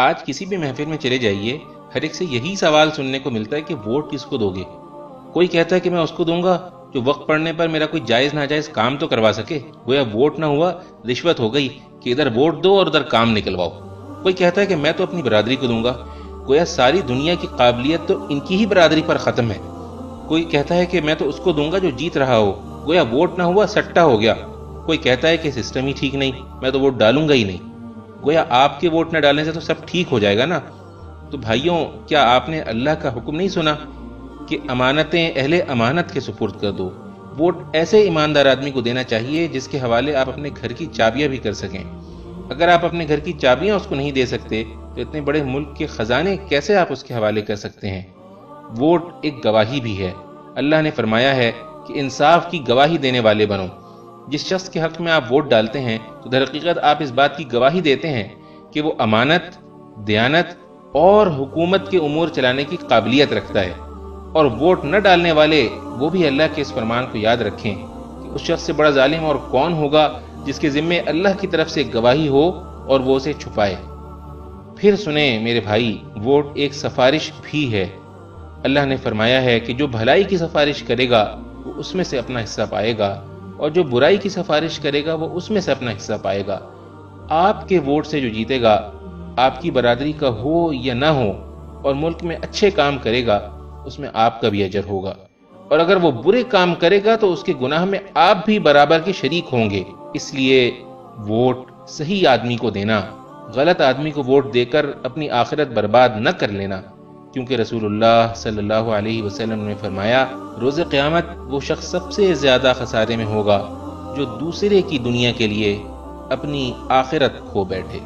آج کسی بھی محفل میں چلے جائیے، ہر ایک سے یہی سوال سننے کو ملتا ہے کہ ووٹ کس کو دو گے؟ کوئی کہتا ہے کہ میں اس کو دوں گا جو وقت پڑنے پر میرا کوئی جائز ناجائز کام تو کروا سکے، گویا ووٹ نہ ہوا رشوت ہو گئی کہ ادھر ووٹ دو اور ادھر کام نکلواؤ۔ کوئی کہتا ہے کہ میں تو اپنی برادری کو دوں گا، گویا ساری دنیا کی قابلیت تو ان کی ہی برادری پر ختم ہے۔ کوئی کہتا ہے کہ میں تو اس کو دوں گا جو جیت رہا ہو، گویا ووٹ نہ ہوا سٹا ہو گیا۔ کوئی کہتا ہے کہ سسٹم ہی ٹھیک نہیں، میں تو ووٹ ڈالوں گا ہی نہیں، گویا آپ کے ووٹ نہ ڈالنے سے تو سب ٹھیک ہو جائے گا نا۔ تو بھائیوں، کیا آپ نے اللہ کا حکم نہیں سنا کہ امانتیں اہل امانت کے سپرد کر دو؟ ووٹ ایسے ایماندار آدمی کو دینا چاہیے جس کے حوالے آپ اپنے گھر کی چابیاں بھی کر سکیں۔ اگر آپ اپنے گھر کی چابیاں اس کو نہیں دے سکتے تو اتنے بڑے ملک کے خزانے کیسے آپ اس کے حوالے کر سکتے ہیں؟ ووٹ ایک گواہی بھی ہے۔ اللہ نے فرمایا ہے کہ انصاف کی گواہی دینے والے بنو۔ جس شخص کے حق میں آپ ووٹ ڈالتے ہیں تو در حقیقت آپ اس بات کی گواہی دیتے ہیں کہ وہ امانت، دیانت اور حکومت کے امور چلانے کی قابلیت رکھتا ہے۔ اور ووٹ نہ ڈالنے والے وہ بھی اللہ کے اس فرمان کو یاد رکھیں کہ اس شخص سے بڑا ظالم اور کون ہوگا جس کے ذمے اللہ کی طرف سے گواہی ہو اور وہ اسے چھپائے۔ پھر سنیں میرے بھائی، ووٹ ایک سفارش بھی ہے۔ اللہ نے فرمایا ہے کہ جو بھلائی کی سفارش کرے گا وہ اس میں سے اپنا حصہ پائے گا، اور جو برائی کی سفارش کرے گا وہ اس میں سے اپنا حصہ پائے گا۔ آپ کے ووٹ سے جو جیتے گا، آپ کی برادری کا ہو یا نہ ہو، اور ملک میں اچھے کام کرے گا، اس میں آپ کا بھی اجر ہوگا، اور اگر وہ برے کام کرے گا تو اس کے گناہ میں آپ بھی برابر کے شریک ہوں گے۔ اس لیے ووٹ صحیح آدمی کو دینا، غلط آدمی کو ووٹ دے کر اپنی آخرت برباد نہ کر لینا، کیونکہ رسول اللہ صلی اللہ علیہ وسلم نے فرمایا، روز قیامت وہ شخص سب سے زیادہ خسارے میں ہوگا جو دوسرے کی دنیا کے لیے اپنی آخرت کھو بیٹھے۔